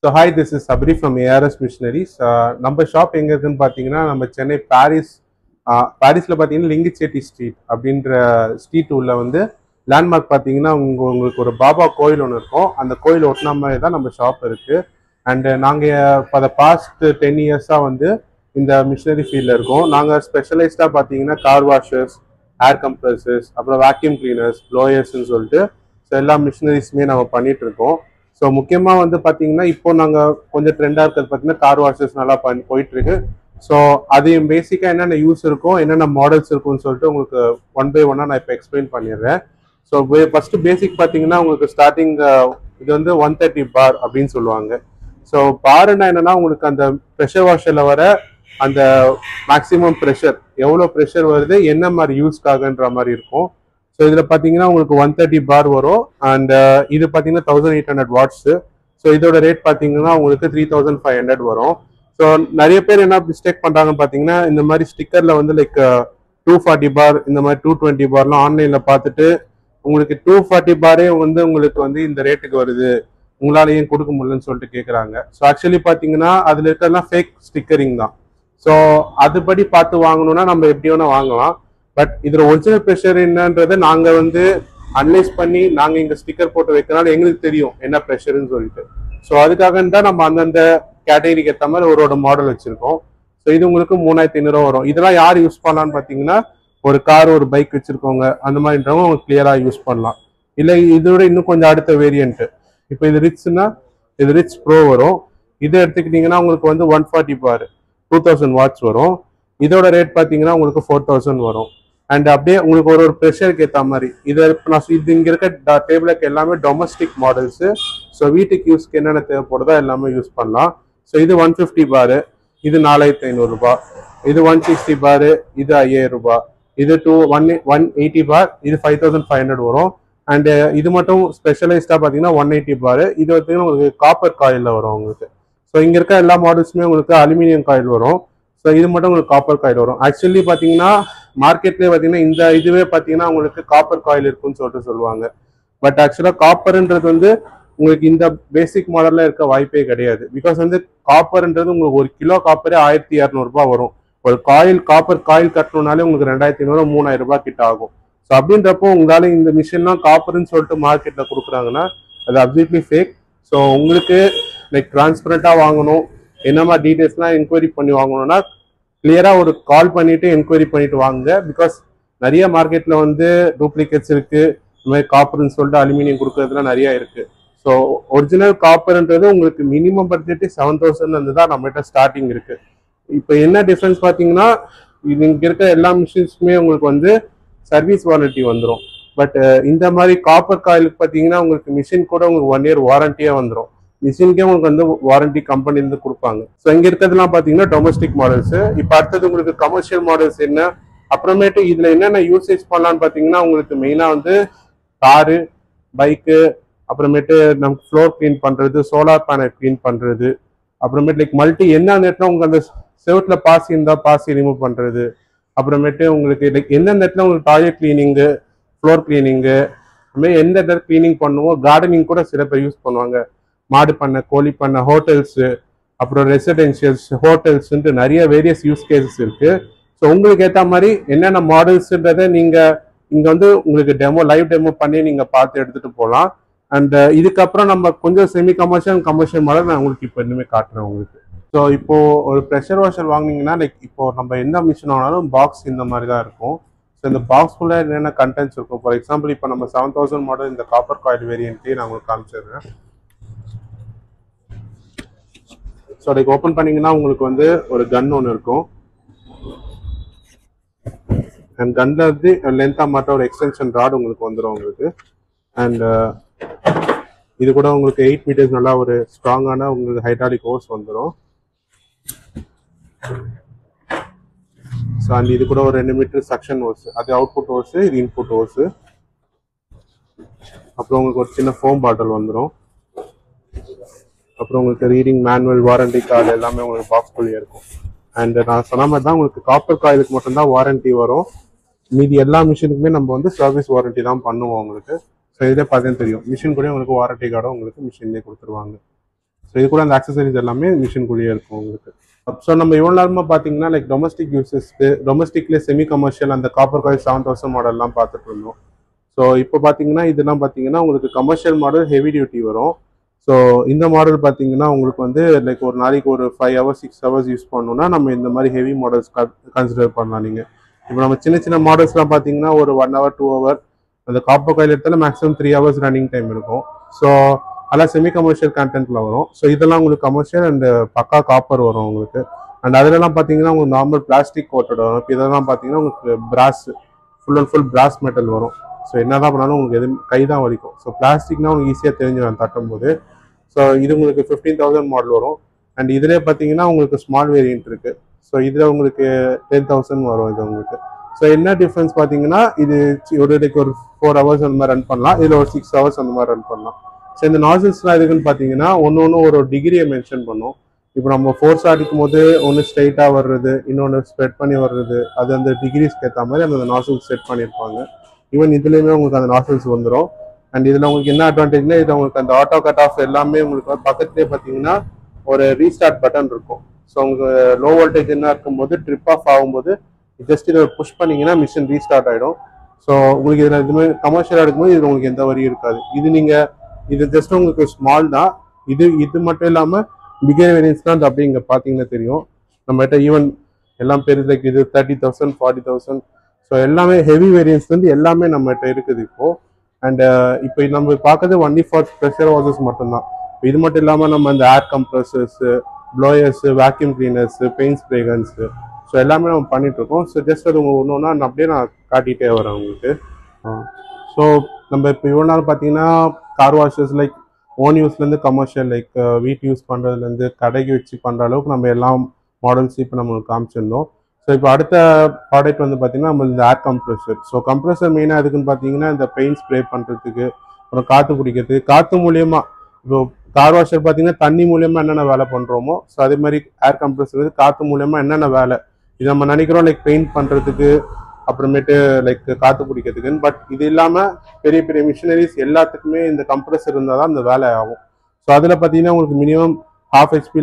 So hi, this is Sabri from ARS Missionaries. நம்ம shop எங்க இருக்குன்னு பார்த்தீங்கன்னா நம்ம சென்னை பாரிஸ்ல பார்த்தீங்கன்னா லிங்கிச்செட்டி ஸ்ட்ரீட் அப்படின்ற ஸ்ட்ரீட் உள்ள வந்து லேண்ட்மார்க் பார்த்தீங்கன்னா உங்களுக்கு ஒரு பாபா கோயில் ஒன்று இருக்கும். அந்த கோயில் ஒட்டின மாதிரி தான் நம்ம ஷாப் இருக்கு. அண்ட் நாங்கள் ஃபார் த பாஸ்ட் 10 இயர்ஸாக வந்து இந்த மிஷினரி ஃபீல்டில் இருக்கோம். நாங்கள் ஸ்பெஷலைஸ்டாக பார்த்தீங்கன்னா கார் வாஷர்ஸ், ஏர் கம்ப்ரஸர்ஸ், அப்புறம் வேக்யூம் கிளீனர்ஸ், ப்ளோயர்ஸ்ன்னு சொல்லிட்டு ஸோ எல்லா மிஷினரிஸுமே நம்ம பண்ணிட்டு இருக்கோம். ஸோ முக்கியமாக வந்து பார்த்தீங்கன்னா இப்போ நாங்கள் கொஞ்சம் ட்ரெண்டாக இருக்கிறது பார்த்தீங்கன்னா கார் வாஷர்ஸ் நல்லா போயிட்டு இருக்கு. ஸோ அது பேசிக்காக என்னென்ன யூஸ் இருக்கும், என்னென்ன மாடல்ஸ் இருக்கும்னு சொல்லிட்டு உங்களுக்கு ஒன் பை ஒன்னாக நான் இப்போ எக்ஸ்பிளைன் பண்ணிடுறேன். ஸோ ஃபர்ஸ்ட் பேசிக் பார்த்தீங்கன்னா உங்களுக்கு ஸ்டார்டிங் இது வந்து 130 பார் அப்படின்னு சொல்லுவாங்க. ஸோ பார்னா என்னன்னா உங்களுக்கு அந்த ப்ரெஷர் வாஷரில் வர அந்த மேக்ஸிமம் ப்ரெஷர் எவ்வளோ ப்ரெஷர் வருது, என்ன மாதிரி யூஸ்க்காகன்ற மாதிரி இருக்கும். ஸோ இதில் பார்த்தீங்கன்னா உங்களுக்கு 130 பார் வரும். அண்ட் இது பார்த்தீங்கன்னா 1800 வாட்ஸு. ஸோ இதோட ரேட் பார்த்தீங்கன்னா உங்களுக்கு 3500 வரும். ஸோ நிறைய பேர் என்ன மிஸ்டேக் பண்ணுறாங்கன்னு பார்த்தீங்கன்னா இந்த மாதிரி ஸ்டிக்கரில் வந்து லைக் 240 பார் இந்த மாதிரி 220 பார்லாம் ஆன்லைனில் பார்த்துட்டு உங்களுக்கு 240 பாரே வந்து உங்களுக்கு வந்து இந்த ரேட்டுக்கு வருது, உங்களால ஏன் கொடுக்க முடியலன்னு சொல்லிட்டு கேட்குறாங்க. ஸோ ஆக்சுவலி பார்த்தீங்கன்னா அதில் இருக்கிறதுலாம் ஃபேக் ஸ்டிக்கரிங் தான். ஸோ அதுபடி பார்த்து வாங்கணும்னா நம்ம எப்படி வேணா வாங்கலாம். பட் இதில் ஒரிஜினல் ப்ரெஷர் என்னன்றதை நாங்கள் வந்து அனலைஸ் பண்ணி நாங்கள் இங்கே ஸ்டிக்கர் போட்டு வைக்கிறனால எங்களுக்கு தெரியும் என்ன ப்ரெஷர்னு சொல்லிட்டு. ஸோ அதுக்காக தான் நம்ம அந்தந்த கேட்டகரிக்கு ஏற்ற மாதிரி ஒரு மாடல் வச்சுருக்கோம். ஸோ இது உங்களுக்கு 3500 வரும். இதெல்லாம் யார் யூஸ் பண்ணலான்னு பார்த்தீங்கன்னா ஒரு கார், ஒரு பைக் வச்சுருக்கவங்க அந்த மாதிரின்றவங்க உங்களுக்கு கிளியராக யூஸ் பண்ணலாம். இல்லை இதோட இன்னும் கொஞ்சம் அடுத்த வேரியன்ட்டு இப்போ இது ரிச்னா இது ரிச் ப்ரோ வரும். இதை எடுத்துக்கிட்டிங்கன்னா உங்களுக்கு வந்து 140 பார் 2000 வாட்ஸ் வரும். இதோட ரேட் பார்த்தீங்கன்னா உங்களுக்கு 4000 வரும். அண்ட் அப்படியே உங்களுக்கு ஒரு ப்ரெஷருக்கு ஏற்ற மாதிரி இது இங்கே இருக்க டேபிளுக்கு எல்லாமே டொமஸ்டிக் மாடல்ஸு. ஸோ வீட்டுக்கு யூஸ்க்கு என்னென்ன தேவைப்படுதோ எல்லாமே யூஸ் பண்ணலாம். ஸோ இது 150 பாரு, இது 4500 ரூபாய். இது 160 பாரு, இது 5000 ரூபாய். இது 180 பார், இது 5500 வரும். அண்டு இது மட்டும் ஸ்பெஷலைஸ்டாக பார்த்தீங்கன்னா 180 பாரு. இது பார்த்தீங்கன்னா உங்களுக்கு காப்பர் காயிலில் வரும் உங்களுக்கு. ஸோ இங்கே இருக்க எல்லா மாடல்ஸுமே உங்களுக்கு அலுமினியம் காயில் வரும். ஸோ இது மட்டும் உங்களுக்கு காப்பர் காயில் வரும். ஆக்சுவலி பார்த்தீங்கன்னா மார்க்கெட்லேயே பார்த்தீங்கன்னா இந்த இதுவே பார்த்தீங்கன்னா உங்களுக்கு காப்பர் காயில் இருக்குன்னு சொல்லிட்டு சொல்லுவாங்க. பட் ஆக்சுவலாக காப்பர்ன்றது வந்து உங்களுக்கு இந்த பேசிக் மாடலில் இருக்க வாய்ப்பே கிடையாது. பிகாஸ் வந்து காப்பர்ன்றது உங்களுக்கு ஒரு கிலோ காப்பரே 1200 ரூபாய் வரும். ஒரு காப்பர் காயில் கட்டணும்னாலே உங்களுக்கு 2500 3000 ரூபாய் கிட்ட ஆகும். ஸோ அப்படின்றப்போ உங்களால இந்த மிஷின்லாம் காப்பர்னு சொல்லிட்டு மார்க்கெட்டில் கொடுக்குறாங்கன்னா அது அப்சல்யூட்லி ஃபேக். ஸோ உங்களுக்கு லைக் டிரான்ஸ்பரண்டாக வாங்கணும், என்ன மாதிரி டீட்டெயில்ஸ்லாம் என்கொயரி பண்ணி வாங்கணும்னா கிளியராக ஒரு கால் பண்ணிட்டு என்கொயரி பண்ணிட்டு வாங்க. பிகாஸ் நிறைய மார்க்கெட்டில் வந்து டூப்ளிகேட்ஸ் இருக்கு, இந்த மாதிரி காப்பர்னு சொல்லிட்டு அலுமினியம் கொடுக்கறதுலாம் நிறைய இருக்கு. ஸோ ஒரிஜினல் காப்பர்ன்றது உங்களுக்கு மினிமம் பட்ஜெட்டு 7000 தான் நம்மகிட்ட ஸ்டார்டிங் இருக்கு. இப்போ என்ன டிஃப்ரென்ஸ் பார்த்தீங்கன்னா இது இங்கே இருக்க எல்லா மிஷின்ஸுமே உங்களுக்கு வந்து சர்வீஸ் வாரண்டி வந்துடும். பட் இந்த மாதிரி காப்பர் காயிலுக்கு பார்த்தீங்கன்னா உங்களுக்கு மிஷின் கூட உங்களுக்கு 1 இயர் வாரண்டியாக வந்துடும். மிஷினுக்கே உங்களுக்கு வந்து வாரண்டி கம்பெனிலேருந்து கொடுப்பாங்க. ஸோ இங்கே இருக்கிறதுலாம் பார்த்தீங்கன்னா டொமஸ்டிக் மாடல்ஸு. இப்போ அடுத்தது உங்களுக்கு கமர்ஷியல் மாடல்ஸ் என்ன, அப்புறமேட்டு இதில் என்னென்ன யூசேஜ் பண்ணலான்னு பார்த்தீங்கன்னா உங்களுக்கு மெயினாக வந்து காரு, பைக்கு, அப்புறமேட்டு நமக்கு ஃப்ளோர் க்ளீன் பண்ணுறது, சோலார் பேனல் க்ளீன் பண்ணுறது, அப்புறமேட்டு லைக் மல்டி என்ன இடத்துல உங்களுக்கு அந்த செவத்தில் பாசி இருந்தால் பாசி ரிமூவ் பண்ணுறது, அப்புறமேட்டு உங்களுக்கு லைக் எந்தெந்த இடத்துல உங்களுக்கு டாய்லெட் கிளீனிங்கு, ஃப்ளோர் கிளீனிங்கு, அதுமாதிரி எந்த இடத்துல கிளீனிங் பண்ணுவோம், கார்டனிங் கூட சில பேர் யூஸ் பண்ணுவாங்க. மாடு பண்ணை, கோழி பண்ணை, ஹோட்டல்ஸு, அப்புறம் ரெசிடென்ஷியல்ஸ், ஹோட்டல்ஸுன்ட்டு நிறைய வேரியஸ் யூஸ் கேசஸ் இருக்குது. ஸோ உங்களுக்கு ஏற்ற மாதிரி என்னென்ன மாடல்ஸுன்றதை நீங்கள் இங்கே வந்து உங்களுக்கு லைவ் டெமோ பண்ணி நீங்கள் பார்த்து எடுத்துகிட்டு போகலாம். அண்ட் இதுக்கப்புறம் நம்ம கொஞ்சம் செமி கமர்ஷியல் மாடல் நான் உங்களுக்கு இப்போ இன்னுமே காட்டுறேன் உங்களுக்கு. ஸோ இப்போது ஒரு ப்ரெஷர் வாஷர் வாங்கினீங்கன்னா லைக் இப்போது நம்ம எந்த மிஷின் வாங்கினாலும் பாக்ஸ் இந்த மாதிரி தான் இருக்கும். ஸோ இந்த பாக்ஸ்குள்ளே என்னென்ன கண்டென்ட்ஸ் இருக்கும். ஃபார் எக்ஸாம்பிள் இப்போ நம்ம 7000 மாடல் இந்த காப்பர் காயில் வேரியன்ட்லேயே நான் உங்களுக்கு காமிச்சிடுறேன். ஸோ அதுக்கு ஓப்பன் பண்ணிங்கன்னா உங்களுக்கு வந்து ஒரு கன் ஒன்று இருக்கும். அண்ட் கன்னில் வந்து லென்த்தாக மட்டும் ஒரு எக்ஸ்டென்ஷன் ராட் உங்களுக்கு வந்துடும் உங்களுக்கு. அண்ட் இது கூட உங்களுக்கு 8 மீட்டர்ஸ் நல்லா ஒரு ஸ்ட்ராங்கான உங்களுக்கு ஹைட்ராலிக் ஹோஸ் வந்துடும். ஸோ அண்ட் இது கூட ஒரு 2 மீட்டர் சக்ஷன் ஹோஸ், அது அவுட்புட் ஹோஸு, இது இன்புட் ஹோஸு. அப்புறம் உங்களுக்கு ஒரு சின்ன ஃபோம் பாட்டில் வந்துடும். அப்புறம் உங்களுக்கு ரீடிங் மேனுவல், வாரண்டி கார்டு எல்லாமே உங்களுக்கு பாக்ஸ்குள்ளேயே இருக்கும். அண்ட் நான் சொன்ன மாதிரி தான் உங்களுக்கு காப்பர் காயிலுக்கு மட்டும்தான் வாரண்டி வரும். மீதி எல்லா மிஷினுக்குமே நம்ம வந்து சர்வீஸ் வாரண்டி தான் பண்ணுவோம் உங்களுக்கு. ஸோ இதே பார்த்தீங்கன்னு தெரியும், மிஷின் கூட உங்களுக்கு வாரண்டி கார்டும் உங்களுக்கு மிஷின்லேயே கொடுத்துருவாங்க. ஸோ இது கூட அந்த ஆக்சசரிஸ் எல்லாமே மிஷின் கூடயே இருக்கும் உங்களுக்கு. ஸோ நம்ம இவ்வளோ நேரமாக பார்த்தீங்கன்னா லைக் டொமஸ்டிக் யூசஸ்க்கு டொமஸ்டிக்லேயே செமி கமர்ஷியல் அந்த காப்பர் காயில் 7000 மாடல்லாம் பார்த்துட்டு இருந்தோம். ஸோ இப்போ பார்த்தீங்கன்னா இதெல்லாம் பார்த்தீங்கன்னா உங்களுக்கு கமர்ஷியல் மாடல் ஹெவி டியூட்டி வரும். ஸோ இந்த மாடல் பார்த்தீங்கன்னா உங்களுக்கு வந்து லைக் ஒரு நாளைக்கு ஒரு 5 hours 6 hours யூஸ் பண்ணணும்னா நம்ம இந்த மாதிரி ஹெவி மாடல்ஸ் கன்சிடர் பண்ணலாம். நீங்கள் இப்போ நம்ம சின்ன சின்ன மாடல்ஸ்லாம் பார்த்தீங்கன்னா ஒரு 1 hour 2 hour அந்த காப்பர் காயில் எடுத்தாலும் மேக்ஸிமம் 3 hours ரன்னிங் டைம் இருக்கும். ஸோ அதெல்லாம் செமி கமர்ஷியல் கண்டென்ட்ல வரும். ஸோ இதெல்லாம் உங்களுக்கு கமர்ஷியல் அண்ட் பக்கா காப்பர் வரும் உங்களுக்கு. அண்ட் அதுலலாம் பார்த்தீங்கன்னா உங்களுக்கு நார்மல் பிளாஸ்டிக் கோட்டட் வரும். இப்போ இதெல்லாம் பார்த்தீங்கன்னா உங்களுக்கு brass full and full brass metal வரும். ஸோ என்னதான் பண்ணாலும் உங்களுக்கு எதுவும் கை தான் வலிக்கும். ஸோ பிளாஸ்டிக்னா உங்களுக்கு ஈஸியாக தெரிஞ்சிடும் தட்டும் போது. ஸோ இது உங்களுக்கு 15,000 மாடல் வரும். அண்ட் இதுலேயே பார்த்தீங்கன்னா உங்களுக்கு ஸ்மால் வேரியன்ட் இருக்கு. ஸோ இதில் உங்களுக்கு 10,000 வரும் இது உங்களுக்கு. ஸோ என்ன டிஃப்ரென்ஸ் பார்த்தீங்கன்னா இது ஒரு 4 hours அந்த மாதிரி ரன் பண்ணலாம். இதில் ஒரு 6 hours அந்த மாதிரி ரன் பண்ணலாம். ஸோ இந்த நாசில்ஸ்லாம் எதுக்குன்னு பார்த்தீங்கன்னா ஒன்று ஒரு டிகிரியை மென்ஷன் பண்ணும். இப்போ நம்ம ஃபோர்ஸாக அடிக்கும் போது ஒன்று ஸ்ட்ரைட்டாக வர்றது, இன்னொன்று ஸ்ப்ரெட் பண்ணி வர்றது, அது அந்த டிகிரிஸ்க்கு ஏற்ற மாதிரி அந்த நாசில்ஸ் செட் பண்ணியிருப்பாங்க. ஈவன் இதுலேயுமே உங்களுக்கு அந்த நாசில்ஸ் வந்துடும். அண்ட் இதில் உங்களுக்கு என்ன அட்வான்டேஜ்னா இது உங்களுக்கு அந்த ஆட்டோ கட் ஆஃப் எல்லாமே உங்களுக்கு பக்கத்துலேயே பார்த்தீங்கன்னா ஒரு ரீஸ்டார்ட் பட்டன் இருக்கும். ஸோ உங்களுக்கு லோ வோல்டேஜ் என்ன இருக்கும்போது ட்ரிப் ஆஃப் ஆகும்போது ஜஸ்ட் இதை புஷ் பண்ணிங்கன்னா மிஷின் ரீஸ்டார்ட் ஆகிடும். ஸோ உங்களுக்கு இதில் இதுமே கமர்ஷியலாக எடுக்கும்போது இதில் உங்களுக்கு எந்த வரியும் இருக்காது. இது ஜஸ்ட் உங்களுக்கு ஸ்மால் தான். இது மட்டும் இல்லாமல் பிகர் வேரியன்ஸ்லாம் அது அப்படிங்க பார்த்தீங்கன்னா தெரியும் நம்மகிட்ட. ஈவன் எல்லாம் பெரிய லைக் இது 30,000 40,000. ஸோ எல்லாமே ஹெவி வேரியன்ஸ்லேருந்து எல்லாமே நம்மகிட்ட இருக்குது இப்போ. அண்ட் இப்போ நம்ம பார்க்கறது ஒன்லி ஃபார் ப்ரெஷர் வாஷர்ஸ் மட்டும்தான். இது மட்டும் இல்லாமல் நம்ம இந்த air compressors, blowers, vacuum cleaners, paint spray guns, so எல்லாமே நம்ம பண்ணிட்டு இருக்கோம். ஸோ ஜஸ்ட் அது ஒன்று ஒன்றா அப்படியே நான் காட்டிகிட்டே வரேன் உங்களுக்கு. ஸோ நம்ம இப்போ இவ்வளோ நாள் பார்த்தீங்கன்னா கார் வாஷர்ஸ் லைக் ஓன் யூஸ்லேருந்து கமர்ஷியல் லைக் வீட்டு யூஸ் பண்ணுறதுலேருந்து கடைக்கு வச்சு பண்ணுற அளவுக்கு நம்ம எல்லா மாடல்ஸும் இப்போ நம்மளுக்கு காமிச்சிருந்தோம். ஸோ இப்போ அடுத்த ப்ராடக்ட் வந்து பார்த்தீங்கன்னா நம்ம இந்த ஏர் கம்ப்ரெசர். ஸோ கம்ப்ரெசர் மெயினாக எதுக்குன்னு பார்த்தீங்கன்னா இந்த பெயிண்ட் ஸ்ப்ரே பண்ணுறதுக்கு, அப்புறம் காற்று குடிக்கிறதுக்கு. காற்று மூலியமாக இப்போ கார் வாஷர் பார்த்தீங்கன்னா தண்ணி மூலியமாக என்னென்ன வேலை பண்ணுறோமோ, ஸோ அதே மாதிரி ஏர் கம்ப்ரெசர் வந்து காற்று மூலியமாக என்னென்ன வேலை இது நம்ம நினைக்கிறோம் லைக் பெயிண்ட் பண்ணுறதுக்கு, அப்புறமேட்டு லைக் காற்று பிடிக்கிறதுக்குன்னு. பட் இது இல்லாமல் பெரிய பெரிய மிஷினரிஸ் எல்லாத்துக்குமே இந்த கம்ப்ரெசர் இருந்தால் தான் இந்த வேலை ஆகும். ஸோ அதில் பார்த்தீங்கன்னா உங்களுக்கு மினிமம் 1/2 HP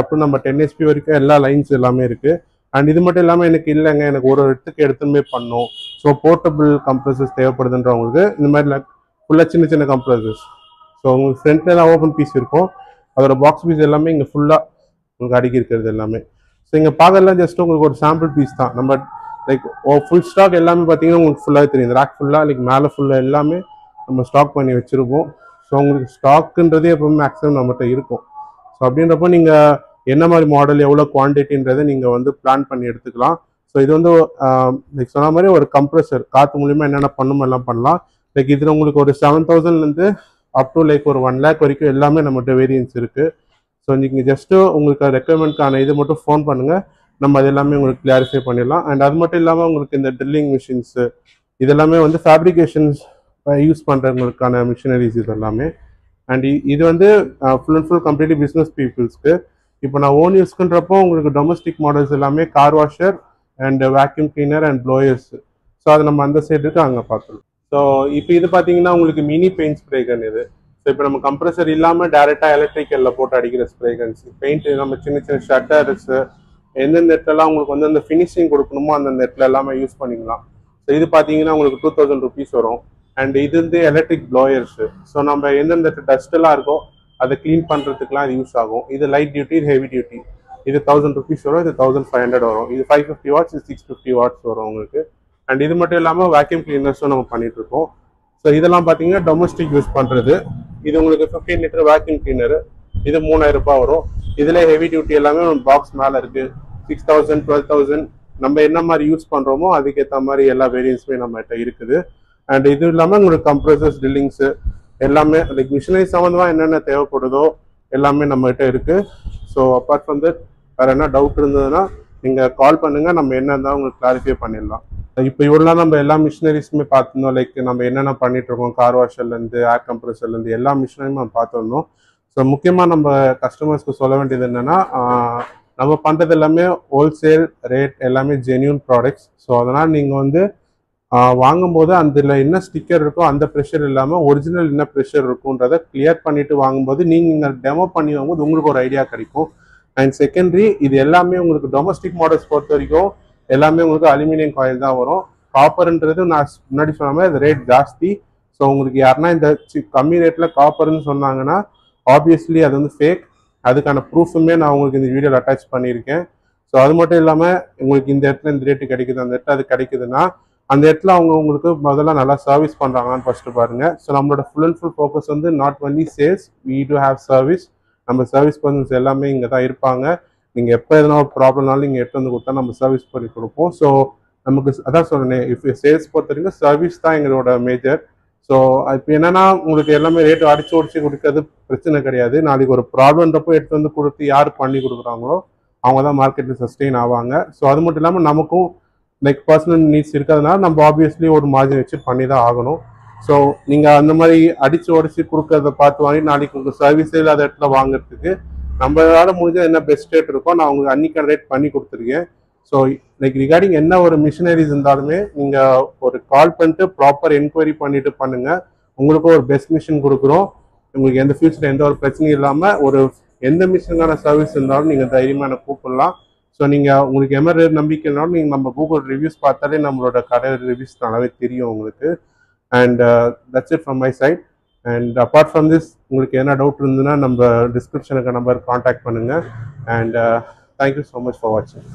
அப் டு நம்ம 10 HP வரைக்கும் எல்லா லைன்ஸ் எல்லாமே இருக்குது. அண்ட் இது மட்டும் இல்லாமல் எனக்கு இல்லைங்க எனக்கு ஒரு இடத்துக்கு எடுத்துமே பண்ணோம், ஸோ போர்ட்டபிள் கம்ப்ரெசர்ஸ் தேவைப்படுதுன்றவங்களுக்கு இந்த மாதிரி ஃபுல்லாக சின்ன சின்ன கம்ப்ரெசர்ஸ். ஸோ உங்களுக்கு ஃப்ரண்ட்லாம் ஓப்பன் பீஸ் இருக்கும், அதோட பாக்ஸ் பீஸ் எல்லாமே இங்கே ஃபுல்லாக உங்களுக்கு அடுக்கி இருக்கிறது எல்லாமே. ஸோ இங்கே பார்க்கலாம் ஜஸ்ட் உங்களுக்கு ஒரு சாம்பிள் பீஸ் தான். நம்ம லைக் ஃபுல் ஸ்டாக் எல்லாமே பார்த்தீங்கன்னா உங்களுக்கு ஃபுல்லாகவே தெரியும். ரேக் ஃபுல்லாக லைக் மேலே ஃபுல்லாக எல்லாமே நம்ம ஸ்டாக் பண்ணி வச்சுருப்போம். ஸோ உங்களுக்கு ஸ்டாக்குன்றதே எப்பவுமே மேக்ஸிமம் நம்மகிட்ட இருக்கும். ஸோ அப்படின்றப்போ நீங்கள் என்ன மாதிரி மாடல் எவ்வளோ குவான்டிட்டின்றதை நீங்கள் வந்து பிளான் பண்ணி எடுத்துக்கலாம். ஸோ இது வந்து லைக் சொன்ன மாதிரி ஒரு கம்ப்ரெசர் காற்று மூலிமா என்னென்ன பண்ணுமோ எல்லாம் பண்ணலாம். லைக் இதில் உங்களுக்கு ஒரு 7,000லேருந்து அப் டு லைக் ஒரு 1 lakh வரைக்கும் எல்லாமே நம்மகிட்ட வேரியன்ஸ் இருக்குது. ஸோ நீங்கள் ஜஸ்ட்டு உங்களுக்கு ரெக்குயர்மெண்ட்கான இது மட்டும் ஃபோன் பண்ணுங்கள், நம்ம அது எல்லாமே உங்களுக்கு கிளாரிஃபை பண்ணிடலாம். அண்ட் அது மட்டும் இல்லாமல் உங்களுக்கு இந்த ட்ரில்லிங் மிஷின்ஸு இதெல்லாமே வந்து ஃபேப்ரிகேஷன்ஸ் யூஸ் பண்ணுறவங்களுக்கான மிஷினரிஸ் இது எல்லாமே. அண்ட் இது வந்து full and full completely business பீப்புள்ஸ்க்கு. இப்போ நான் ஓன் யூஸ்க்குன்றப்போ உங்களுக்கு டொமஸ்டிக் மாடல்ஸ் எல்லாமே car washer and vacuum cleaner and blowers. So அது நம்ம அந்த சைடுக்கு அங்கே பார்க்கலாம். ஸோ இப்போ இது பார்த்தீங்கன்னா உங்களுக்கு மினி பெயிண்ட் ஸ்ப்ரே கன் இது. ஸோ இப்போ நம்ம கம்ப்ரெசர் இல்லாமல் டேரெக்டாக எலக்ட்ரிக்கலில் போட்டு அடிக்கிற ஸ்ப்ரே கன்ஸ். பெயிண்ட் நம்ம சின்ன சின்ன ஷட்டர்ஸு எந்தெந்த இடத்துலலாம் உங்களுக்கு வந்து அந்த ஃபினிஷிங் கொடுக்கணுமோ அந்தந்த இடத்துல எல்லாமே யூஸ் பண்ணிக்கலாம். ஸோ இது பார்த்தீங்கன்னா உங்களுக்கு 2,000 rupees வரும். அண்ட் இது வந்து எலக்ட்ரிக் ப்ளோயர்ஸு. ஸோ நம்ம எந்தெந்த டஸ்ட்டெல்லாம் இருக்கோ அதை க்ளீன் பண்ணுறதுக்குலாம் இது யூஸ் ஆகும். இது லைட் டியூட்டி, இது ஹெவி டியூட்டி. இது 1,000 rupees வரும், இது 1,500 வரும். இது 550 watts, இது 650 watts வரும் உங்களுக்கு. அண்ட் இது மட்டும் இல்லாமல் வேக்யூம் கிளீனர்ஸும் நம்ம பண்ணிட்டு இருக்கோம். ஸோ இதெல்லாம் பார்த்தீங்கன்னா டொமஸ்டிக் யூஸ் பண்ணுறது. இது உங்களுக்கு 15 liter வேக்யூம் கிளீனரு, இது 3,000 ரூபாய் வரும். இதில் ஹெவி டியூட்டி எல்லாமே பாக்ஸ் மேலே இருக்குது. 6,000 12,000 நம்ம என்ன மாதிரி யூஸ் பண்ணுறோமோ அதுக்கேற்ற மாதிரி எல்லா வேரியன்ஸுமே நம்மகிட்ட இருக்குது. அண்ட் இது இல்லாமல் உங்களுக்கு கம்ப்ரெசர்ஸ், ட்ரில்லிங்ஸு எல்லாமே லைக் மிஷினரி சம்மந்தமாக என்னென்ன தேவைப்படுதோ எல்லாமே நம்மகிட்ட இருக்குது. ஸோ அப்பார்ட் ஃப்ரம் தட் வேறு என்ன டவுட் இருந்ததுன்னா நீங்கள் கால் பண்ணுங்கள், நம்ம என்ன இருந்தால் உங்களுக்கு கிளாரிஃபை பண்ணிடலாம். இப்போ இவ்வளோ நம்ம எல்லா மிஷினரிஸுமே பார்த்துருந்தோம். லைக் நம்ம என்னென்ன பண்ணிகிட்ருக்கோம், கார் வாஷர்லேருந்து ஏர் கம்ப்ரெசர்லேருந்து எல்லா மிஷினரியும் நம்ம பார்த்துருந்தோம். ஸோ முக்கியமாக நம்ம கஸ்டமர்ஸ்க்கு சொல்ல வேண்டியது என்னென்னா நம்ம பண்ணுறது எல்லாமே ஹோல்சேல் ரேட், எல்லாமே ஜென்யூன் ப்ராடக்ட்ஸ். ஸோ அதனால் நீங்கள் வந்து வாங்கும்போது அதில் என்ன ஸ்டிக்கர் இருக்கோ அந்த ப்ரெஷர் இல்லாமல் ஒரிஜினல் என்ன ப்ரெஷர் இருக்குன்றதை கிளியர் பண்ணிவிட்டு வாங்கும்போது நீங்கள் டெமோ பண்ணி வாங்கும்போது உங்களுக்கு ஒரு ஐடியா கிடைக்கும். அண்ட் செகண்டரி, இது எல்லாமே உங்களுக்கு டொமஸ்டிக் மாடல்ஸ் பொறுத்த வரைக்கும் எல்லாமே உங்களுக்கு அலுமினியம் காயில் தான் வரும். காப்பர்ன்றது நான் முன்னாடி சொன்ன மாதிரி அது ரேட் ஜாஸ்தி. ஸோ உங்களுக்கு யாருன்னா இந்த கம்மி ரேட்டில் காப்பர்னு சொன்னாங்கன்னா ஆப்வியஸ்லி அது வந்து ஃபேக். அதுக்கான ப்ரூஃபுமே நான் உங்களுக்கு இந்த வீடியோவில் அட்டாச் பண்ணியிருக்கேன். ஸோ அது மட்டும் இல்லாமல் உங்களுக்கு இந்த இடத்துல இந்த ரேட்டு கிடைக்குது, அந்த இடத்துல அது கிடைக்குதுன்னா அந்த இடத்துல அவங்க உங்களுக்கு முதல்ல நல்லா சர்வீஸ் பண்ணுறாங்களான்னு ஃபஸ்ட்டு பாருங்கள். ஸோ நம்மளோட ஃபுல் அண்ட் ஃபுல் ஃபோக்கஸ் வந்து not only sales, we do have service. நம்ம சர்வீஸ் பர்சன்ஸ் எல்லாமே இங்கே தான் இருப்பாங்க. நீங்கள் எப்போ எதனா ஒரு ப்ராப்ளம்னாலும் நீங்கள் எடுத்து வந்து கொடுத்தா நம்ம சர்வீஸ் பண்ணி கொடுப்போம். ஸோ நமக்கு அதான் சொன்னேன், இஃப் சேல்ஸ் பொறுத்த வரைக்கும் சர்வீஸ் தான் எங்களோட மேஜர். ஸோ இப்போ என்னன்னா உங்களுக்கு எல்லாமே ரேட்டு அடிச்சு ஒடிச்சு கொடுக்கறது பிரச்சனை கிடையாது. நாளைக்கு ஒரு ப்ராப்ளம்ன்றப்போ எடுத்து வந்து கொடுத்து யார் பண்ணி கொடுக்குறாங்களோ அவங்க தான் மார்க்கெட்டில் சஸ்டெயின் ஆவாங்க. ஸோ அது மட்டும் இல்லாமல் நமக்கும் லைக் பர்சனல் நீட்ஸ் இருக்கிறதுனால நம்ம ஆப்வியஸ்லி ஒரு மார்ஜின் வச்சு பண்ணி தான் ஆகணும். ஸோ நீங்கள் அந்த மாதிரி அடித்து உடச்சி கொடுக்கறத பார்த்து வாங்கி நாளைக்கு உங்களுக்கு சர்வீஸே இல்லாத இடத்துல வாங்குறதுக்கு நம்மளால முடிஞ்ச என்ன பெஸ்ட் ரேட் இருக்கோ நான் உங்களுக்கு அன்னைக்கான ரேட் பண்ணி கொடுத்துருக்கேன். ஸோ லைக் ரிகார்டிங் என்ன ஒரு மிஷினரிஸ் இருந்தாலுமே நீங்கள் ஒரு கால் பண்ணிட்டு ப்ராப்பர் என்கொயரி பண்ணிட்டு பண்ணுங்கள். உங்களுக்கும் ஒரு பெஸ்ட் மிஷின் கொடுக்குறோம். உங்களுக்கு எந்த ஃபியூச்சரில் எந்த ஒரு பிரச்சனையும் இல்லாமல் ஒரு எந்த மிஷினுக்கான சர்வீஸ் இருந்தாலும் நீங்கள் தைரியமாக எனக்கு கூப்பிடலாம். ஸோ நீங்கள் உங்களுக்கு எமர் நம்பிக்கை இருந்தாலும் நீங்கள் நம்ம கூகுள் ரிவ்யூஸ் பார்த்தாலே நம்மளோட கடை ரிவ்யூஸ் நல்லாவே தெரியும் உங்களுக்கு. And that's it from my side. And apart from this உங்களுக்கு என்ன டவுட் இருந்ததுன்னா நம்ம டிஸ்கிரிப்ஷனுக்கு நம்பர் காண்டாக்ட் பண்ணுங்கள். And thank you so much for வாட்சிங்.